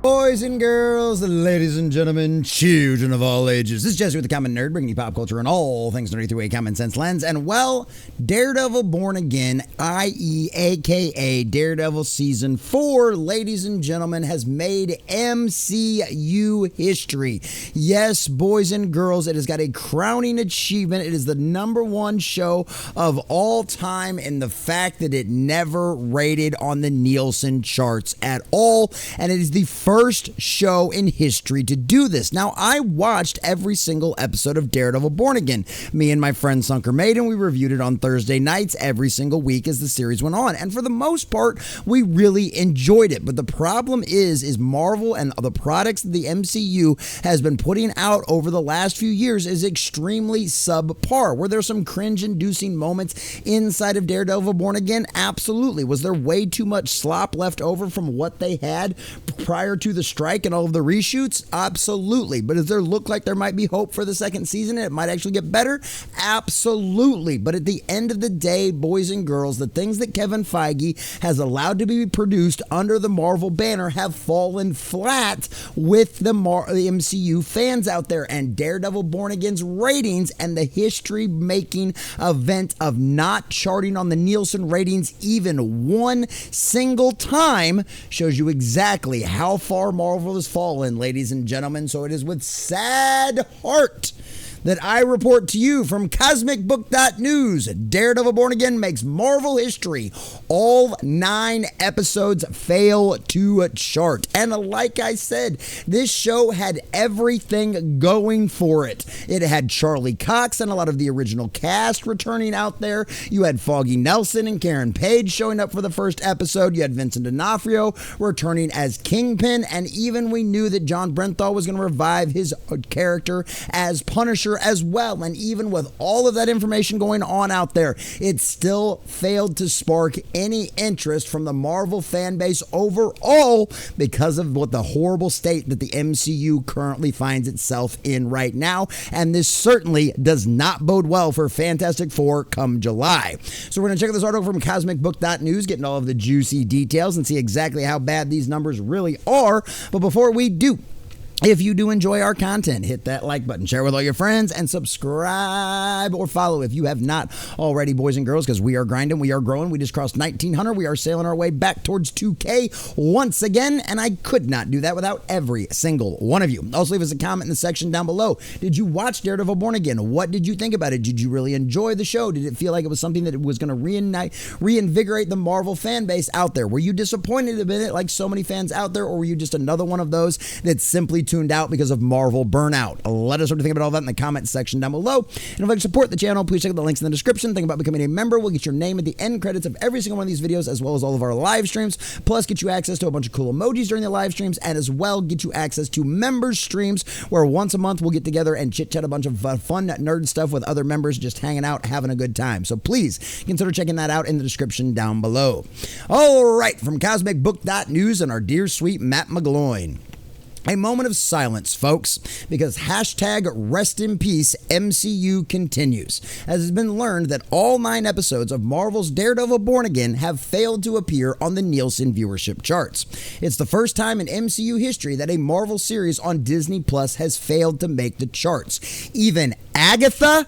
Boys and girls, ladies and gentlemen, children of all ages. This is Jesse with the Common Nerd, bringing you pop culture and all things nerdy through a common sense lens. And well, Daredevil Born Again, i.e. aka Daredevil Season 4, ladies and gentlemen, has made MCU history. Yes, boys and girls, it has got a crowning achievement. It is the #1 show of all time in the fact that it never rated on the Nielsen charts at all. And it is the first show in history to do this. Now, I watched every single episode of Daredevil Born Again. Me and my friend Sunker Maiden, we reviewed it on Thursday nights every single week as the series went on. And for the most part, we really enjoyed it. But the problem is Marvel and the products that the MCU has been putting out over the last few years is extremely subpar. Were there some cringe-inducing moments inside of Daredevil Born Again? Absolutely. Was there way too much slop left over from what they had prior to the strike and all of the reshoots? Absolutely. But does there look like there might be hope for the second season and it might actually get better? Absolutely. But at the end of the day, boys and girls, the things that Kevin Feige has allowed to be produced under the Marvel banner have fallen flat with the MCU fans out there, and Daredevil Born Again's ratings and the history-making event of not charting on the Nielsen ratings even one single time shows you exactly how far Marvel has fallen, ladies and gentlemen. So it is with sad heart that I report to you from CosmicBook.News, Daredevil Born Again makes Marvel history. All 9 episodes fail to chart. And like I said, this show had everything going for it. It had Charlie Cox and a lot of the original cast returning out there. You had Foggy Nelson and Karen Page showing up for the first episode. You had Vincent D'Onofrio returning as Kingpin. And even we knew that John Brenthal was going to revive his character as Punisher as well. And even with all of that information going on out there, it still failed to spark any interest from the Marvel fan base overall because of what the horrible state that the MCU currently finds itself in right now. And this certainly does not bode well for Fantastic Four come July. So we're going to check this article from CosmicBook.News, getting all of the juicy details and see exactly how bad these numbers really are. But before we do, if you do enjoy our content, hit that like button, share with all your friends, and subscribe or follow if you have not already, boys and girls, because we are grinding, we are growing. We just crossed 1,900. We are sailing our way back towards 2K once again, and I could not do that without every single one of you. Also, leave us a comment in the section down below. Did you watch Daredevil Born Again? What did you think about it? Did you really enjoy the show? Did it feel like it was something that was going to reinvigorate the Marvel fan base out there? Were you disappointed in it like so many fans out there, or were you just another one of those that simply tuned out because of Marvel burnout? Let us know what you think about all that in the comment section down below. And if you'd like to support the channel, please check out the links in the description. Think about becoming a member. We'll get your name at the end credits of every single one of these videos, as well as all of our live streams, plus get you access to a bunch of cool emojis during the live streams, and as well get you access to members streams where once a month we'll get together and chit chat a bunch of fun nerd stuff with other members, just hanging out, having a good time. So please consider checking that out in the description down below. All right, from CosmicBook.News and our dear sweet Matt McGloin. A moment of silence, folks, because hashtag rest in peace MCU continues, as it's been learned that all 9 episodes of Marvel's Daredevil Born Again have failed to appear on the Nielsen viewership charts. It's the first time in MCU history that a Marvel series on Disney Plus has failed to make the charts. Even Agatha,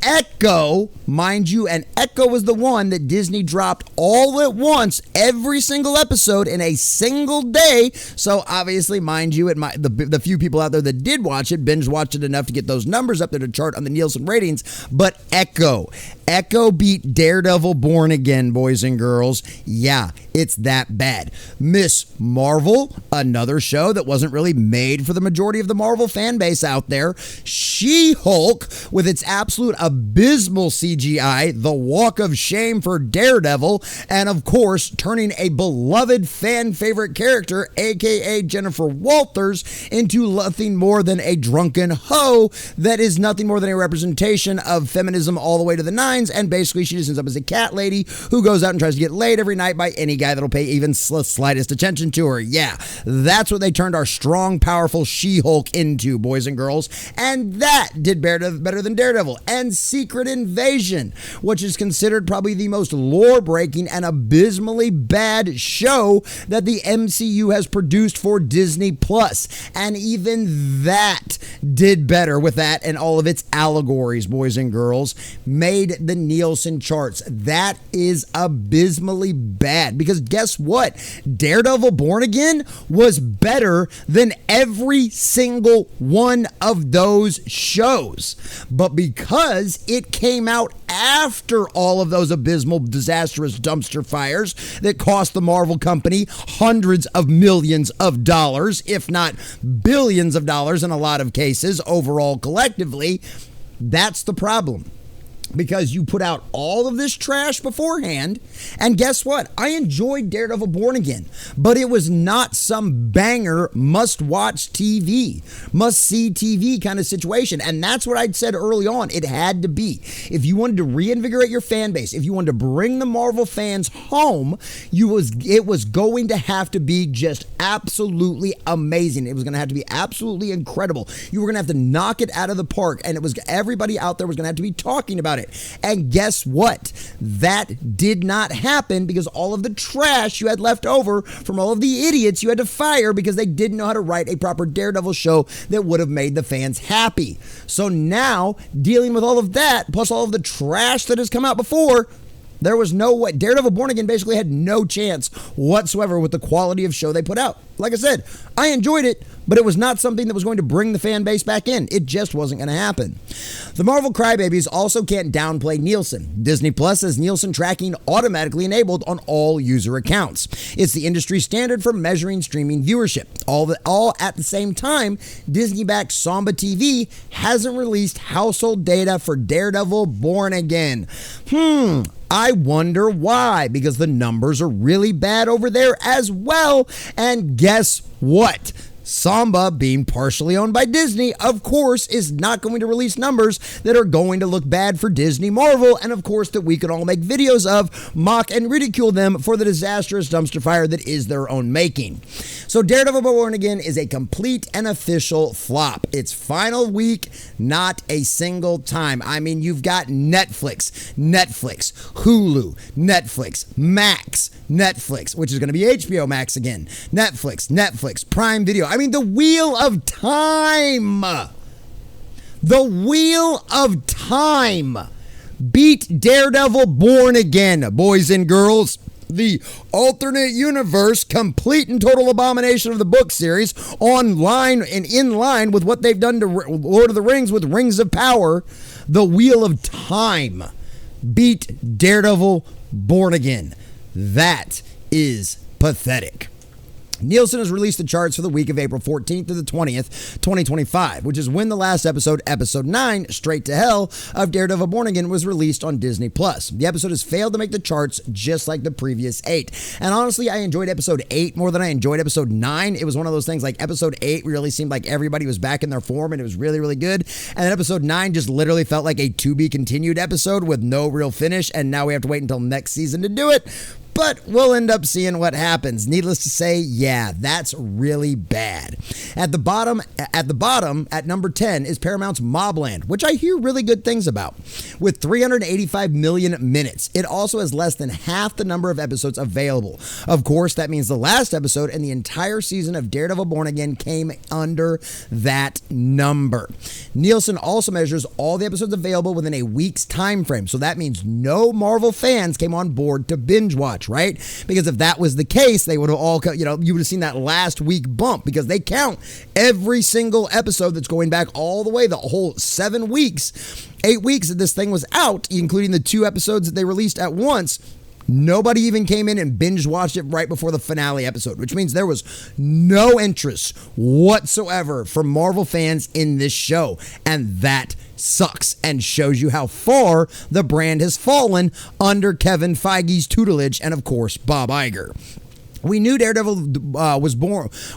Echo, mind you, and Echo was the one that Disney dropped all at once, every single episode in a single day. So obviously, mind you, the few people out there that did watch it, binge watched it enough to get those numbers up there to chart on the Nielsen ratings. But Echo beat Daredevil Born Again, boys and girls. Yeah, it's that bad. Miss Marvel, another show that wasn't really made for the majority of the Marvel fan base out there. She-Hulk, with its absolute abysmal CGI, the walk of shame for Daredevil, and of course, turning a beloved fan favorite character, aka Jennifer Walters, into nothing more than a drunken hoe that is nothing more than a representation of feminism all the way to the 9s. lines, and basically she just ends up as a cat lady who goes out and tries to get laid every night by any guy that'll pay even slightest attention to her. Yeah, that's what they turned our strong, powerful She-Hulk into, boys and girls, and that did better than Daredevil and Secret Invasion, which is considered probably the most lore-breaking and abysmally bad show that the MCU has produced for Disney Plus, and even that did better with that and all of its allegories, boys and girls, made the Nielsen charts. That is abysmally bad, because guess what? Daredevil Born Again was better than every single one of those shows, but because it came out after all of those abysmal, disastrous dumpster fires that cost the Marvel company hundreds of millions of dollars, if not billions of dollars in a lot of cases overall collectively, that's the problem. Because you put out all of this trash beforehand, and guess what? I enjoyed Daredevil Born Again, but it was not some banger must-watch TV, must-see TV kind of situation, and that's what I'd said early on. It had to be. If you wanted to reinvigorate your fan base, if you wanted to bring the Marvel fans home, it was going to have to be just absolutely amazing. It was going to have to be absolutely incredible. You were going to have to knock it out of the park, and everybody out there was going to have to be talking about it. And guess what? That did not happen because all of the trash you had left over from all of the idiots you had to fire because they didn't know how to write a proper Daredevil show that would have made the fans happy. So now, dealing with all of that, plus all of the trash that has come out before, there was no way. Daredevil Born Again basically had no chance whatsoever with the quality of show they put out. Like I said, I enjoyed it, but it was not something that was going to bring the fan base back in. It just wasn't going to happen. The Marvel crybabies also can't downplay Nielsen. Disney Plus has Nielsen tracking automatically enabled on all user accounts. It's the industry standard for measuring streaming viewership. All at the same time, Disney-backed Samba TV hasn't released household data for Daredevil Born Again. I wonder why, because the numbers are really bad over there as well. And guess what? Samba, being partially owned by Disney, of course, is not going to release numbers that are going to look bad for Disney Marvel, and of course that we can all make videos of, mock and ridicule them for the disastrous dumpster fire that is their own making. So Daredevil Born Again is a complete and official flop. Its final week, not a single time. I mean, you've got Netflix, Hulu, Netflix, Max, Netflix, which is going to be HBO Max again, Netflix, Prime Video. I mean, the Wheel of Time. The Wheel of Time beat Daredevil Born Again, boys and girls. The alternate universe, complete and total abomination of the book series, online and in line with what they've done to Lord of the Rings with Rings of Power. The Wheel of Time beat Daredevil Born Again. That is pathetic. Nielsen has released the charts for the week of April 14th to the 20th, 2025, which is when the last episode 9, Straight to Hell, of Daredevil Born Again was released on Disney+. The episode has failed to make the charts just like the previous 8. And honestly, I enjoyed episode 8 more than I enjoyed episode 9. It was one of those things like episode 8 really seemed like everybody was back in their form and it was really, really good. And then episode 9 just literally felt like a to-be-continued episode with no real finish, and now we have to wait until next season to do it. But we'll end up seeing what happens. Needless to say, yeah, that's really bad. At the bottom, at number 10, is Paramount's Mobland, which I hear really good things about. With 385 million minutes, it also has less than half the number of episodes available. Of course, that means the last episode and the entire season of Daredevil Born Again came under that number. Nielsen also measures all the episodes available within a week's time frame, so that means no Marvel fans came on board to binge watch, right? Because if that was the case, they would have all, you would have seen that last week bump, because they count every single episode that's going back all the way, the whole 7 weeks, 8 weeks that this thing was out, including the 2 episodes that they released at once. Nobody even came in and binge watched it right before the finale episode, which means there was no interest whatsoever from Marvel fans in this show. And that sucks and shows you how far the brand has fallen under Kevin Feige's tutelage and, of course, Bob Iger. We knew Daredevil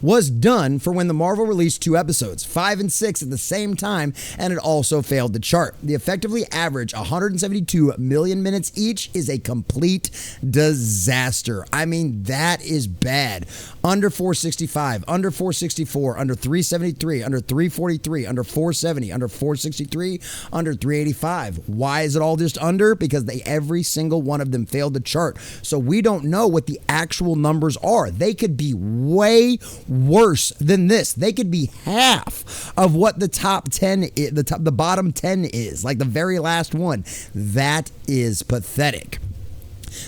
was done for when the Marvel released 2 episodes, 5 and 6 at the same time, and it also failed the chart. The effectively average 172 million minutes each is a complete disaster. I mean, that is bad. Under 465, under 464, under 373, under 343, under 470, under 463, under 385. Why is it all just under? Because every single one of them failed the chart. So we don't know what the actual numbers are. They could be way worse than this. They could be half of what the top 10 is, the bottom 10 is, like the very last one. That is pathetic.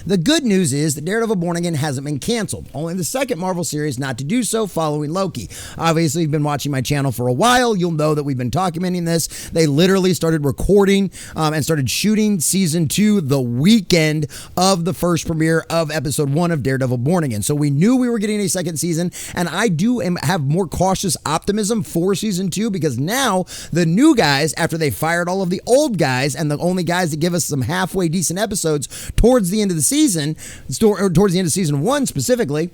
The good news is that Daredevil Born Again hasn't been canceled, only the second Marvel series not to do so following Loki. Obviously, if you've been watching my channel for a while, you'll know that we've been documenting this. They literally started recording and started shooting season 2 the weekend of the first premiere of episode 1 of Daredevil Born Again. So we knew we were getting a second season, and I do have more cautious optimism for season 2 because now the new guys, after they fired all of the old guys and the only guys that give us some halfway decent episodes towards the end of the season, towards the end of season 1 specifically,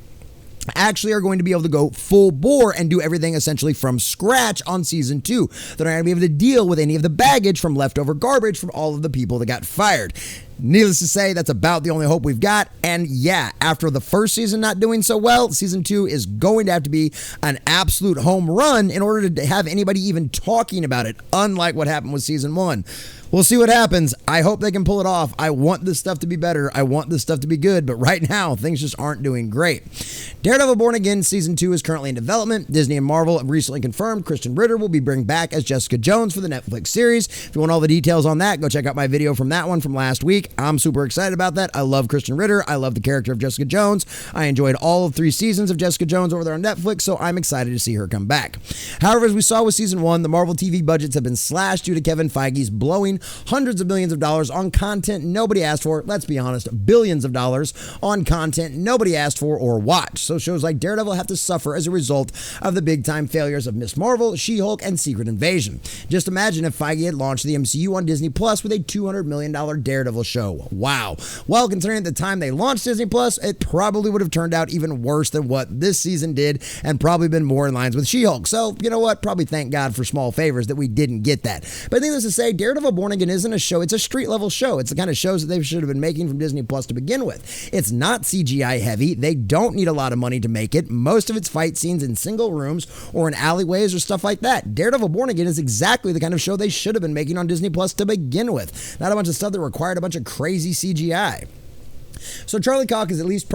actually are going to be able to go full bore and do everything essentially from scratch on season 2. They're not going to be able to deal with any of the baggage from leftover garbage from all of the people that got fired. Needless to say, that's about the only hope we've got. And yeah, after the first season not doing so well, season 2 is going to have to be an absolute home run in order to have anybody even talking about it, unlike what happened with season 1. We'll see what happens. I hope they can pull it off. I want this stuff to be better. I want this stuff to be good, but right now, things just aren't doing great. Daredevil Born Again Season 2 is currently in development. Disney and Marvel have recently confirmed Kristen Ritter will be bringing back as Jessica Jones for the Netflix series. If you want all the details on that, go check out my video from that one from last week. I'm super excited about that. I love Kristen Ritter. I love the character of Jessica Jones. I enjoyed all of 3 seasons of Jessica Jones over there on Netflix, so I'm excited to see her come back. However, as we saw with Season 1, the Marvel TV budgets have been slashed due to Kevin Feige's blowing hundreds of millions of dollars on content nobody asked for. Let's be honest, billions of dollars on content nobody asked for or watched. So shows like Daredevil have to suffer as a result of the big-time failures of Ms. Marvel, She-Hulk, and Secret Invasion. Just imagine if Feige had launched the MCU on Disney Plus with a $200 million Daredevil show. Wow. Well, considering the time they launched Disney Plus, it probably would have turned out even worse than what this season did and probably been more in lines with She-Hulk. So, you know what? Probably thank God for small favors that we didn't get that. But I think this to say, Daredevil Born Again isn't a show. It's a street-level show. It's the kind of shows that they should have been making from Disney Plus to begin with. It's not CGI heavy. They don't need a lot of money to make it. Most of its fight scenes in single rooms or in alleyways or stuff like that. Daredevil Born Again is exactly the kind of show they should have been making on Disney Plus to begin with. Not a bunch of stuff that required a bunch of crazy CGI. So Charlie Cox has at least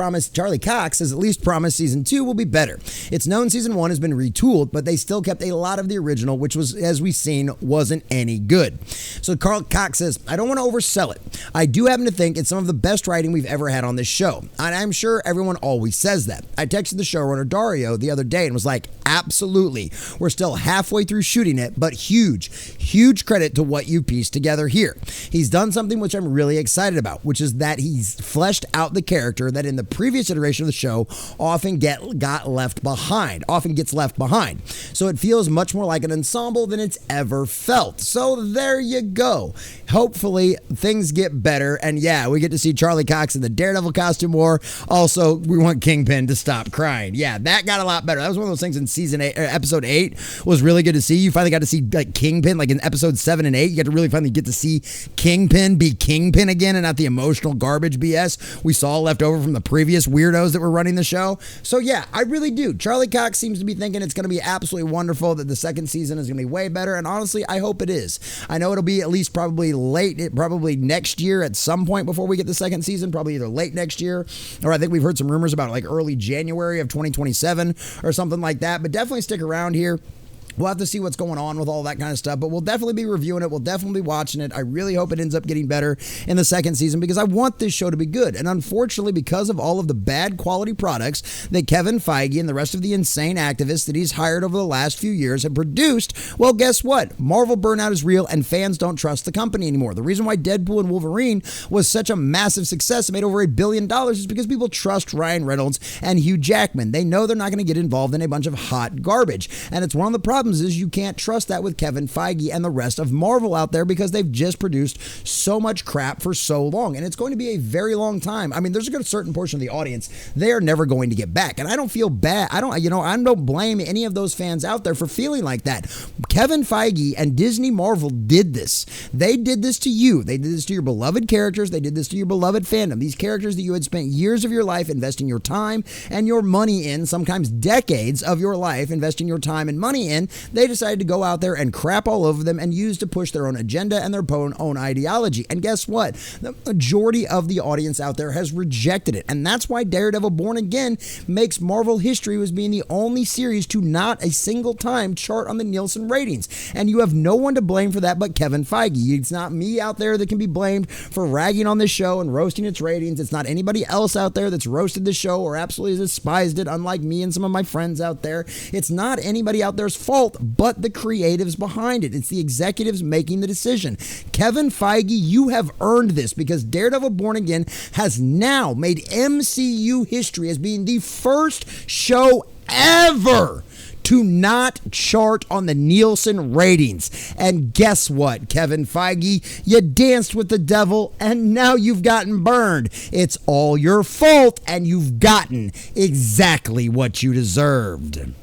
promised season 2 will be better. It's known season 1 has been retooled, but they still kept a lot of the original, which was, as we've seen, wasn't any good. So Carl Cox says, I don't want to oversell it. I do happen to think it's some of the best writing we've ever had on this show. And I'm sure everyone always says that. I texted the showrunner Dario the other day and was like, absolutely. We're still halfway through shooting it, but huge credit to what you pieced together here. He's done something which I'm really excited about, which is that he's fleshed out the character that in the previous iteration of the show often gets left behind. So it feels much more like an ensemble than it's ever felt. So there you go. Hopefully things get better, and yeah, we get to see Charlie Cox in the Daredevil costume more. Also, we want Kingpin to stop crying. Yeah, that got a lot better. That was one of those things in episode 8 was really good to see. You finally got to see like Kingpin, like in episode 7 and 8, you got to really finally get to see Kingpin be Kingpin again and not the emotional garbage BS we saw left over from the previous weirdos that were running the show. So yeah, I really do. Charlie Cox seems to be thinking it's going to be absolutely wonderful, that the second season is going to be way better, and honestly, I hope it is. I know it'll be at least probably next year at some point before we get the second season, probably either late next year, or I think we've heard some rumors about like early January of 2027 or something like that, but definitely stick around here. We'll have to see what's going on with all that kind of stuff, but we'll definitely be reviewing it. We'll definitely be watching it. I really hope it ends up getting better in the second season because I want this show to be good. And unfortunately, because of all of the bad quality products that Kevin Feige and the rest of the insane activists that he's hired over the last few years have produced, well, guess what? Marvel burnout is real and fans don't trust the company anymore. The reason why Deadpool and Wolverine was such a massive success and made over $1 billion is because people trust Ryan Reynolds and Hugh Jackman. They know they're not going to get involved in a bunch of hot garbage. And it's one of the problems problems is you can't trust that with Kevin Feige and the rest of Marvel out there because they've just produced so much crap for so long. And it's going to be a very long time. I mean, there's a certain portion of the audience, they are never going to get back. And I don't feel bad. I don't blame any of those fans out there for feeling like that. Kevin Feige and Disney Marvel did this. They did this to you. They did this to your beloved characters. They did this to your beloved fandom. These characters that you had spent years of your life investing your time and your money in, sometimes decades of your life investing your time and money in, they decided to go out there and crap all over them and use to push their own agenda and their own ideology. And guess what? The majority of the audience out there has rejected it. And that's why Daredevil Born Again makes Marvel history as being the only series to not a single time chart on the Nielsen ratings. And you have no one to blame for that but Kevin Feige. It's not me out there that can be blamed for ragging on this show and roasting its ratings. It's not anybody else out there that's roasted the show or absolutely despised it, unlike me and some of my friends out there. It's not anybody out there's fault but the creatives behind it. It's the executives making the decision. Kevin Feige, you have earned this because Daredevil Born Again has now made MCU history as being the first show ever to not chart on the Nielsen ratings. And guess what, Kevin Feige? You danced with the devil and now you've gotten burned. It's all your fault and you've gotten exactly what you deserved.